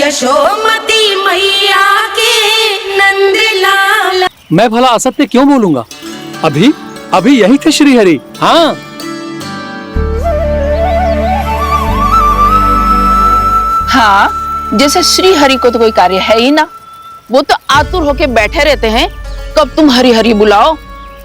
यशोमती मैया के नंदलाल। मैं भला असत्य क्यों बोलूंगा? अभी अभी यही थे श्रीहरि। हाँ, हाँ, जैसे श्री हरि को तो कोई कार्य है ही ना। वो तो आतुर होके बैठे रहते हैं कब तुम हरि हरि बुलाओ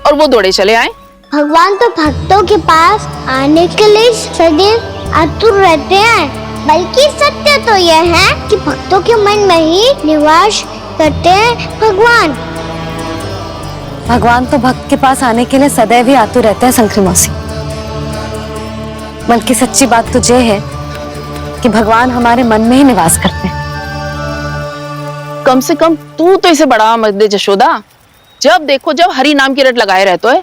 और वो दौड़े चले आए। भगवान तो भक्तों के पास आने के लिए सदैव आतुर रहते हैं। बल्कि सत्य तो यह है कि भक्तों के मन में ही निवास करते हैं भगवान। भगवान तो भक्त के पास आने के लिए सदैव ही आतुर रहते हैं शंकरी मौसी। बल्कि सच्ची बात तो ये है कि भगवान हमारे मन में ही निवास करते हैं। कम से कम तू तो इसे बढ़ावा मत दे जशोदा। जब देखो जब हरि नाम की रट लगाए रहते है।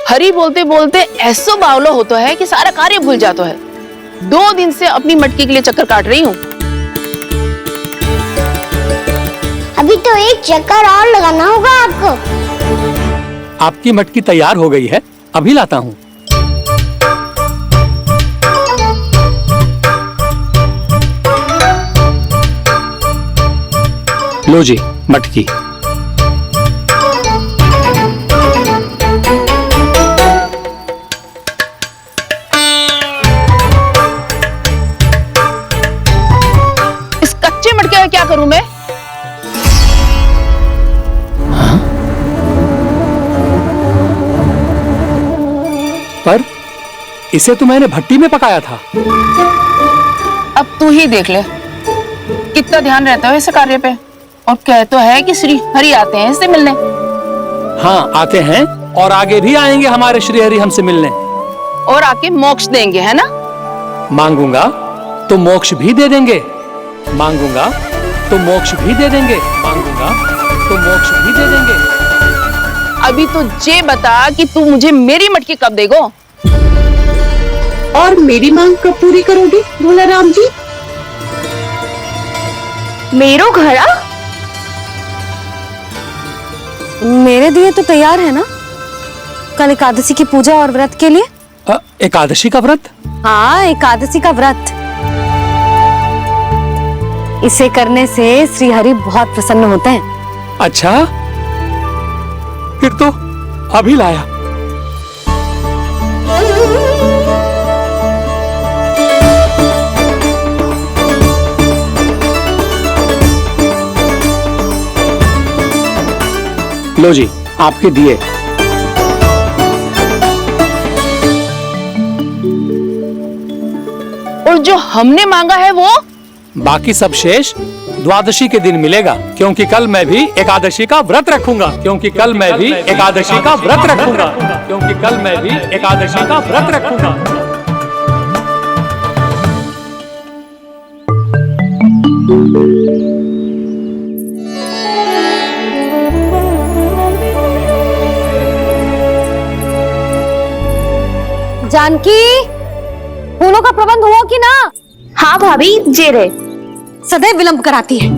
हरि बोलते बोलते ऐसो बावलो होता है कि सारा कार्य भूल जाता है। 2 दिन से अपनी मटकी के लिए चक्कर काट रही हूँ। अभी तो एक चक्कर और लगाना होगा आपको। आपकी मटकी तैयार हो गई है, अभी लाता हूँ। लो जी मटकी। इस कच्चे मटके का क्या करूं मैं? पर इसे तो मैंने भट्टी में पकाया था। अब तू ही देख ले कितना ध्यान रहता है इस कार्य पे। और कह तो है कि श्री हरि आते हैं इससे मिलने। हाँ आते हैं और आगे भी आएंगे हमारे श्रीहरि हमसे मिलने। और आके मोक्ष देंगे, है ना? मांगूंगा तो मोक्ष भी दे देंगे, मांगूंगा तो मोक्ष भी दे देंगे, मांगूंगा तो मोक्ष भी दे देंगे। अभी तो ये बता कि तू मुझे मेरी मटकी कब देगो? और मेरी मांग कब पूरी करोगे भोला राम जी? मेरो घड़ा मेरे दिए तो तैयार है ना कल एकादशी की पूजा और व्रत के लिए। एकादशी का व्रत? हाँ, एकादशी का व्रत। इसे करने से श्री हरि बहुत प्रसन्न होते हैं। अच्छा, फिर तो अभी लाया। लो जी आपके दिए। और जो हमने मांगा है वो? बाकी सब शेष द्वादशी के दिन मिलेगा, क्योंकि कल मैं भी एकादशी का व्रत रखूंगा, क्योंकि कल मैं भी एकादशी का व्रत रखूंगा, क्योंकि कल मैं भी एकादशी का व्रत रखूंगा। जानकी, फूलों का प्रबंध हुआ कि ना? हाँ भाभी, जे रहे। सदैव विलंब कराती है।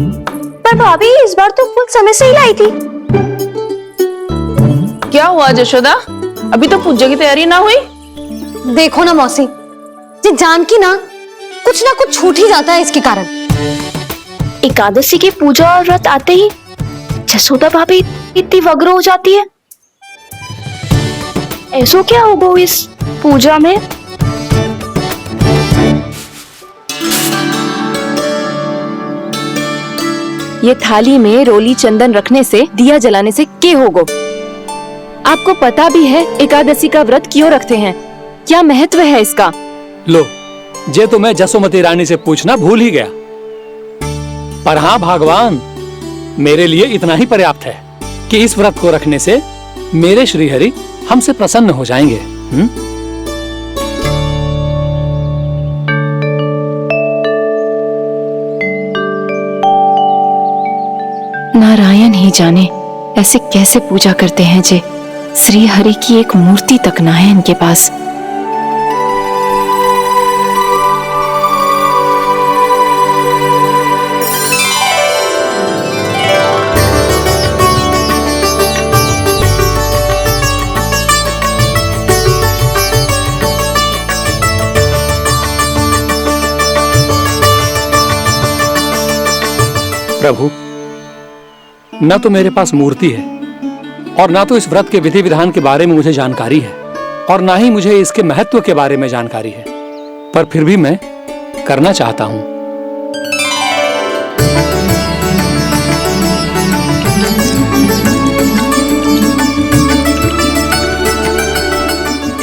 पर भाभी इस बार तो फूल समय से ही लाई थी। क्या हुआ जशोदा? अभी तो पूजा की तैयारी ना हुई? देखो ना मौसी, ये जानकी ना कुछ छूट ही जाता है इसके कारण। एकादशी की पूजा और व्रत आते ही जसोदा भाभी इतनी वग्र हो जाती है। ऐसो क्या होगा इस पूजा में? ये थाली में रोली चंदन रखने से, दिया जलाने से के होगो? आपको पता भी है एकादशी का व्रत क्यों रखते हैं? क्या महत्व है इसका? लो, जे तो मैं जसोमती रानी से पूछना भूल ही गया। पर हाँ भगवान, मेरे लिए इतना ही पर्याप्त है कि इस व्रत को रखने से मेरे श्रीहरि हमसे प्रसन्न हो जाएंगे। नारायण ही जाने ऐसे कैसे पूजा करते हैं जे श्री हरि की एक मूर्ति तक ना है इनके पास। प्रभु, न तो मेरे पास मूर्ति है और ना तो इस व्रत के विधि विधान के बारे में मुझे जानकारी है और ना ही मुझे इसके महत्व के बारे में जानकारी है, पर फिर भी मैं करना चाहता हूं।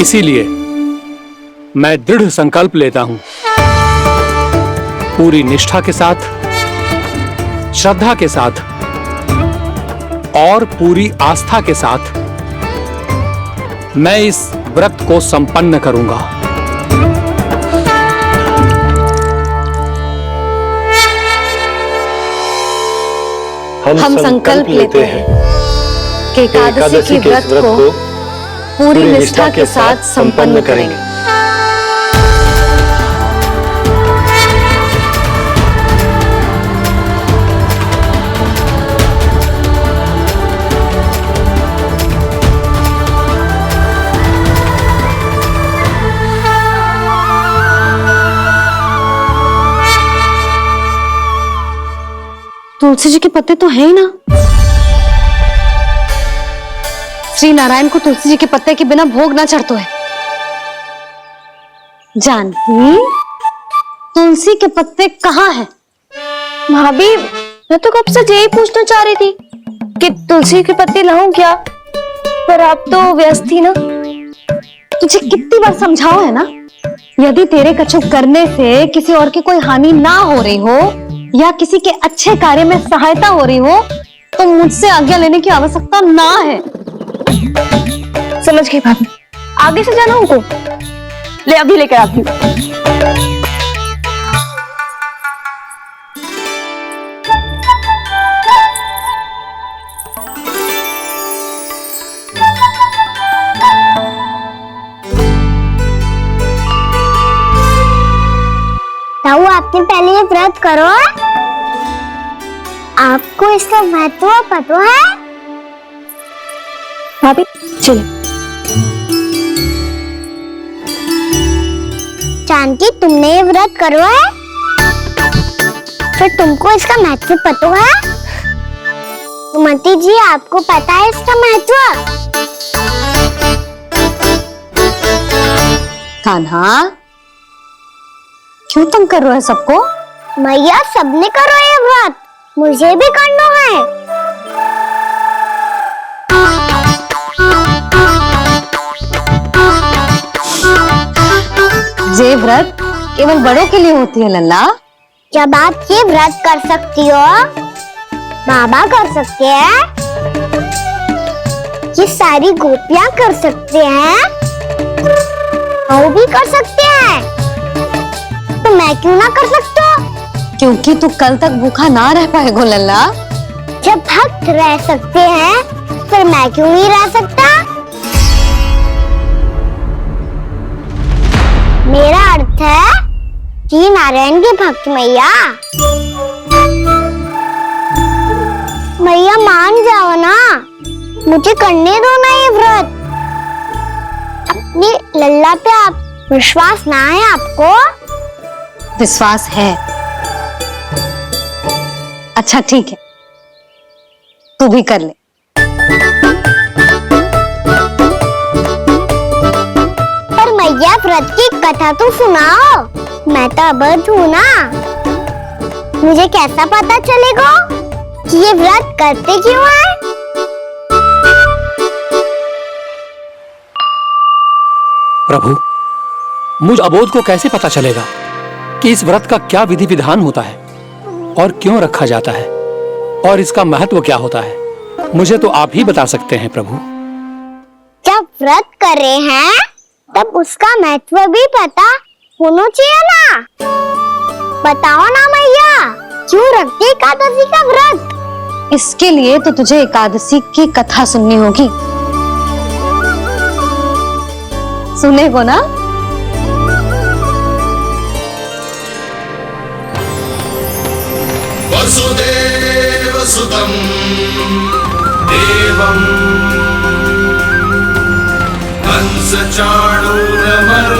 इसीलिए मैं दृढ़ संकल्प लेता हूं, पूरी निष्ठा के साथ, श्रद्धा के साथ और पूरी आस्था के साथ मैं इस व्रत को संपन्न करूंगा। हम संकल्प लेते हैं कि एकादशी के व्रत को पूरी निष्ठा के साथ संपन्न करेंगे। तुलसी जी के पत्ते तो है ही ना। श्री नारायण को तुलसी जी के पत्ते के बिना भोग ना चढ़तो है। जानकी, तुलसी के पत्ते कहाँ हैं? भाभी, मैं तो कब से यही पूछना चाह रही थी कि तुलसी के पत्ते लाऊं क्या, पर आप तो व्यस्त थी ना। तुझे कितनी बार समझाओ है ना, यदि तेरे कछु करने से किसी और की कोई हानि ना हो रही हो या किसी के अच्छे कार्य में सहायता हो रही हो तो मुझसे आज्ञा लेने की आवश्यकता ना है। समझ गई भाभी, आगे से जाना उनको। ले अभी लेकर आती हूँ। ताऊ, आपने पहले ये व्रत करो। आपको इसका महत्व पता है? भाभी चलो। जानकी, तुमने ये व्रत करो है, फिर तुमको इसका महत्व पता है? सुमति जी, आपको पता है इसका महत्व? कान्हा, क्यों तुम कर रहे हो सबको? मैया, सबने करो ये व्रत, मुझे भी करना है। ये व्रत केवल बड़ों के लिए होती है लल्ला। जब आप ये व्रत कर सकती हो, बाबा कर सकते हैं, ये सारी गोपियां कर सकते हैं, वो भी कर सकते हैं, तो मैं क्यों ना कर सकता? क्योंकि तू कल तक भूखा ना रह पाएगा लल्ला। जब भक्त रह सकते हैं, फिर मैं क्यों नहीं रह सकता? मेरा अर्थ है कि नारायण के भक्त मैया। मैया, मान जाओ ना, मुझे करने दो ना ये व्रत। अपनी लल्ला पे आप विश्वास ना है आपको? विश्वास है। अच्छा ठीक है, तू भी कर ले। पर मैया, व्रत की कथा तो सुनाओ। मैं तो अबध हूँ ना, मुझे कैसा पता चलेगा कि ये व्रत करते क्यों है? प्रभु, मुझ अबोध को कैसे पता चलेगा कि इस व्रत का क्या विधि विधान होता है और क्यों रखा जाता है और इसका महत्व क्या होता है? मुझे तो आप ही बता सकते हैं प्रभु। जब व्रत कर रहे हैं तब उसका महत्व भी पता होना चाहिए ना। बताओ ना मैया, क्यों रखते एकादशी का व्रत? इसके लिए तो तुझे एकादशी की कथा सुननी होगी। सुनेगो ना? वसुदेव सुतं देवं कंस चाणूरमर्दनम्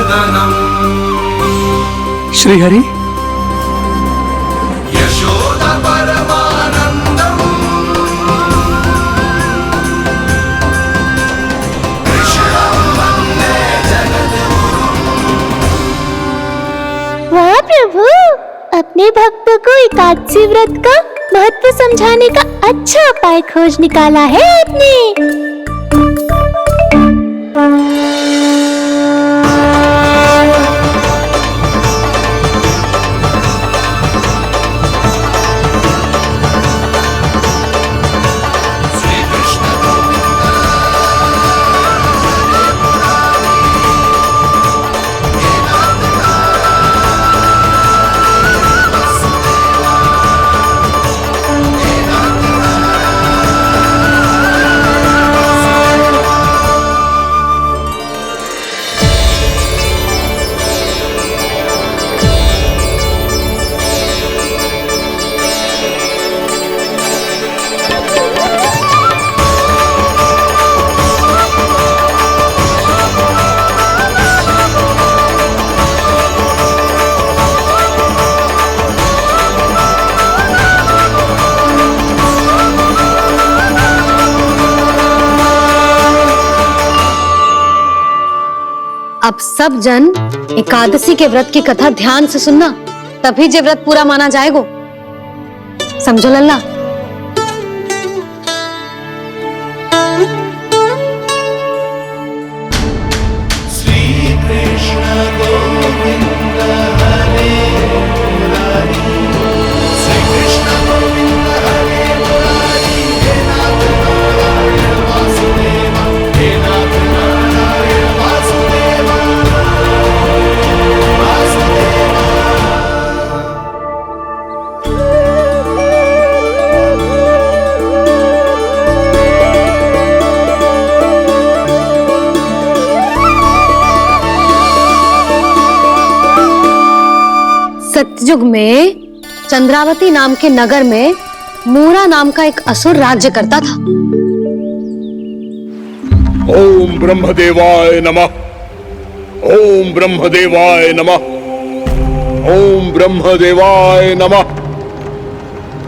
श्रीहरि, यशोदा परमानंदं अपने भक्तों को एकादशी व्रत का महत्व समझाने का अच्छा उपाय खोज निकाला है आपने। अब सब जन एकादशी के व्रत की कथा ध्यान से सुनना, तभी जे व्रत पूरा माना जाएगा। समझो लल्ला। श्री कृष्ण गोविंद हरे मुरारी, श्री कृष्ण गोविंद हरे मुरारी, हे नाथ नारायण वासुदेव, हे नाथ नारायण वासुदेव, वासुदेव। सतयुग में चंद्रावती नाम के नगर में मूरा नाम का एक असुर राज्य करता था। ओम ब्रह्मदेवाय नमः। ओम ब्रह्मदेवाय नमः। ओम ब्रह्मदेवाय नमः।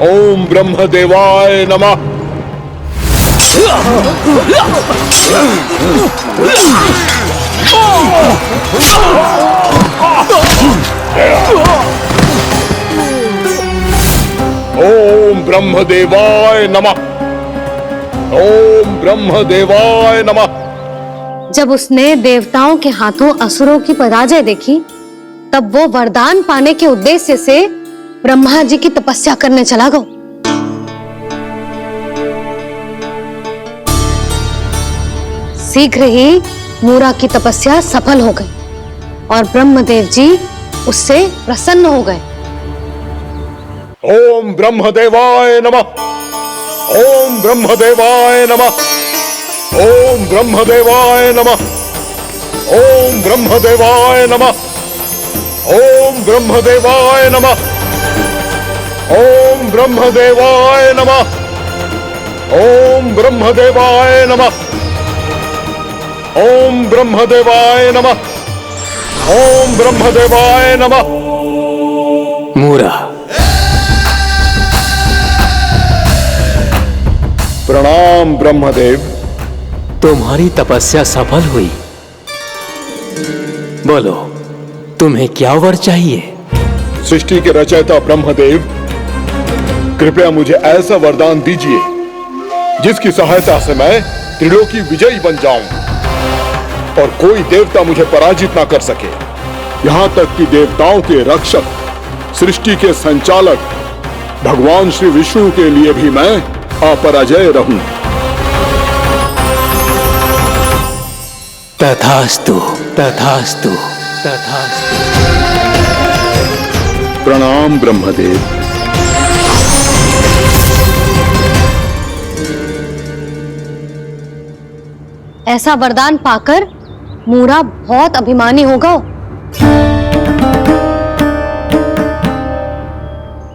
ओम ब्रह्मदेवाय नमः। ओम ब्रह्मदेवाय नमः। ओम ब्रह्मदेवाय नमः। जब उसने देवताओं के हाथों असुरों की पराजय देखी, तब वो वरदान पाने के उद्देश्य से ब्रह्मा जी की तपस्या करने चला गया। शीघ्र ही मूरा की तपस्या सफल हो गई और ब्रह्मदेव जी उससे प्रसन्न हो गए। ओम ब्रह्मदेवाय नमः। ओम ब्रह्मदेवाय नमः। ओम ब्रह्मदेवाय नमः। ओम ब्रह्मदेवाय नमः। ओम ब्रह्मदेवाय नमः। ओम ब्रह्मदेवाय नमः। ओम ब्रह्मदेवाय नमः। ओम ब्रह्मदेवाय नमः। ओम ब्रह्मदेवाय नमः। मूरा, प्रणाम ब्रह्मदेव। तुम्हारी तपस्या सफल हुई। बोलो, तुम्हें क्या वर चाहिए? सृष्टि के रचयिता ब्रह्मदेव, कृपया मुझे ऐसा वरदान दीजिए जिसकी सहायता से मैं त्रिलोकी विजयी बन जाऊं और कोई देवता मुझे पराजित ना कर सके। यहां तक कि देवताओं के रक्षक, सृष्टि के संचालक भगवान श्री विष्णु के लिए भी मैं अपराजय रहूं। तथास्तु, तथास्तु, तथास्तु। प्रणाम ब्रह्मदेव। ऐसा वरदान पाकर मूरा बहुत अभिमानी होगा।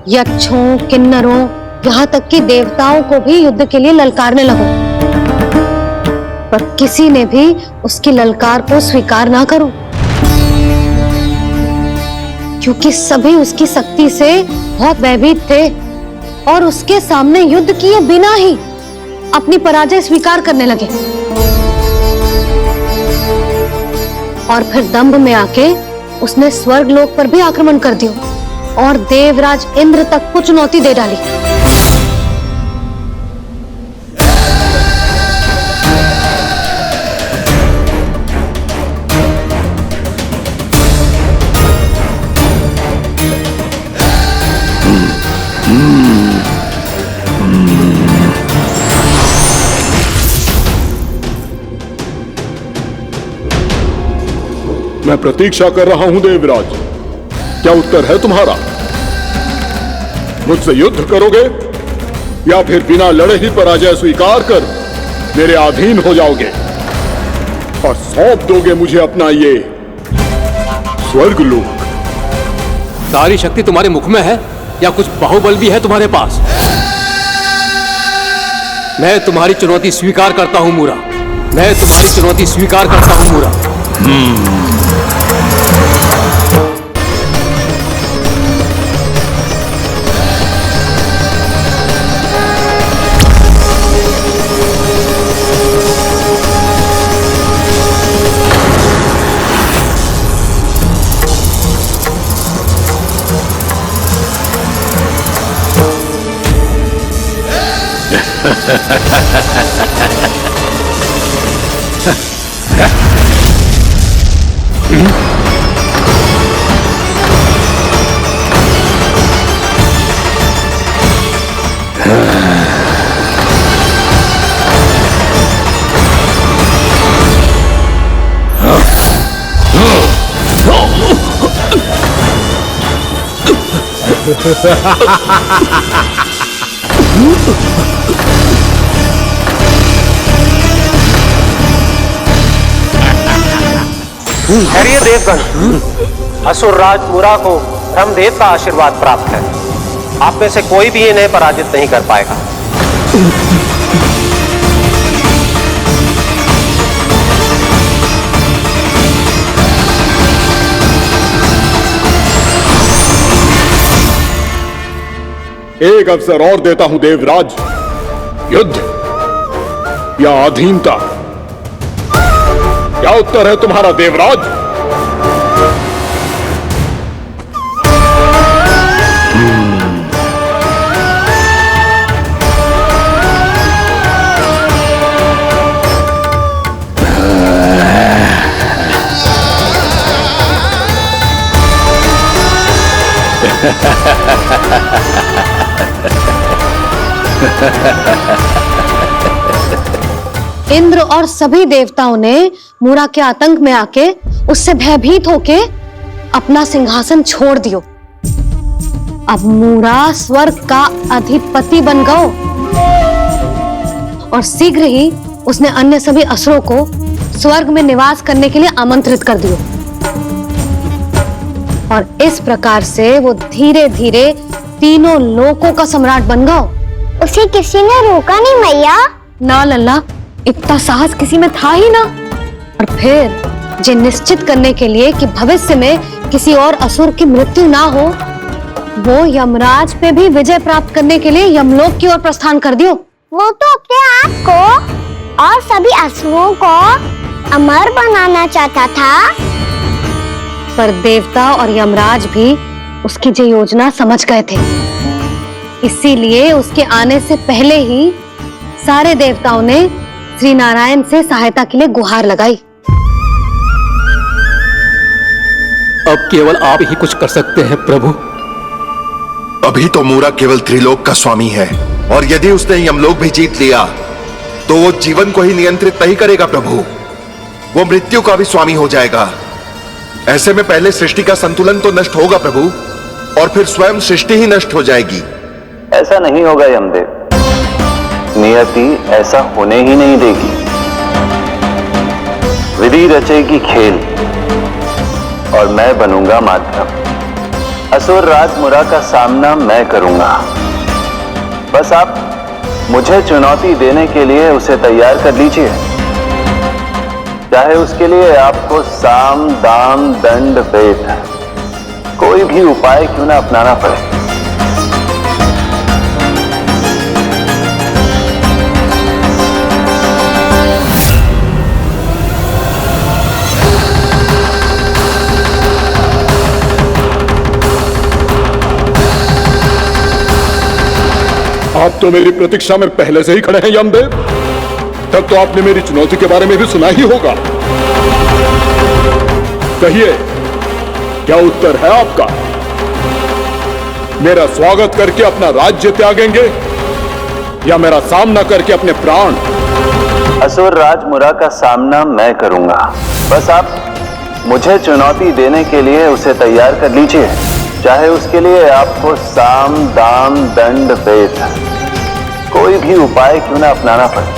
यक्षों, किन्नरों, यहाँ तक कि देवताओं को भी युद्ध के लिए ललकारने लगो, पर किसी ने भी उसकी ललकार को स्वीकार ना करो, क्योंकि सभी उसकी शक्ति से बहुत भयभीत थे और उसके सामने युद्ध किए बिना ही अपनी पराजय स्वीकार करने लगे और फिर दंभ में आके उसने स्वर्ग लोक पर भी आक्रमण कर दिया और देवराज इंद्र तक को चुनौती दे डाली। मैं प्रतीक्षा कर रहा हूं देवराज, क्या उत्तर है तुम्हारा? मुझसे युद्ध करोगे या फिर बिना लड़े ही पराजय स्वीकार कर मेरे अधीन हो जाओगे और सौंप दोगे मुझे अपना ये स्वर्गलोक? सारी शक्ति तुम्हारे मुख में है या कुछ बाहुबल भी है तुम्हारे पास? मैं तुम्हारी चुनौती स्वीकार करता हूं मूरा, मैं तुम्हारी चुनौती स्वीकार करता हूं मूरा। धैर्य देवगण, असुर राज मुरा को ब्रह्मदेव का आशीर्वाद प्राप्त है। आप में से कोई भी इन्हें पराजित नहीं कर पाएगा। एक अवसर और देता हूं देवराज, युद्ध या अधीनता, क्या उत्तर है तुम्हारा देवराज? इंद्र और सभी देवताओं ने मूरा के आतंक में आके उससे भयभीत होके अपना सिंहासन छोड़ दियो। अब मूरा स्वर्ग का अधिपति बन गयो और शीघ्र ही उसने अन्य सभी असुरों को स्वर्ग में निवास करने के लिए आमंत्रित कर दियो। और इस प्रकार से वो धीरे धीरे तीनों लोकों का सम्राट बन गयो। उसे किसी ने रोका नहीं मैया? ना लल्ला, इतना साहस किसी में था ही ना। और फिर जे निश्चित करने के लिए कि भविष्य में किसी और असुर की मृत्यु ना हो, वो यमराज पे भी विजय प्राप्त करने के लिए यमलोक की ओर प्रस्थान कर दियो। वो तो अपने आप को और सभी असुरों को अमर बनाना चाहता था। पर देवता और यमराज भी उसकी जो योजना समझ गए थे, इसीलिए उसके आने से पहले ही सारे देवताओं ने श्री नारायण से सहायता के लिए गुहार लगाई। अब केवल आप ही कुछ कर सकते हैं प्रभु। अभी तो मूरा केवल त्रिलोक का स्वामी है, और यदि उसने यमलोक भी जीत लिया तो वो जीवन को ही नियंत्रित नहीं करेगा प्रभु, वो मृत्यु का भी स्वामी हो जाएगा। ऐसे में पहले सृष्टि का संतुलन तो नष्ट होगा प्रभु, और फिर स्वयं सृष्टि ही नष्ट हो जाएगी। ऐसा नहीं होगा यमदेव, नियति ऐसा होने ही नहीं देगी। विधि रचेगी खेल और मैं बनूंगा माध्यम। असुर राज मुरा का सामना मैं करूंगा। बस आप मुझे चुनौती देने के लिए उसे तैयार कर लीजिए, चाहे उसके लिए आपको साम दाम दंड भेद कोई भी उपाय क्यों ना अपनाना पड़े। आप तो मेरी प्रतीक्षा में पहले से ही खड़े हैं यमदेव। तब तो आपने मेरी चुनौती के बारे में भी सुना ही होगा। कहिए, क्या उत्तर है आपका? मेरा स्वागत करके अपना राज्य त्यागेंगे या मेरा सामना करके अपने प्राण? असुर राज मुरा का सामना मैं करूंगा। बस आप मुझे चुनौती देने के लिए उसे तैयार कर लीजिए, चाहे उसके लिए आपको साम दाम दंड भेद कोई भी उपाय क्यों ना अपनाना पड़े।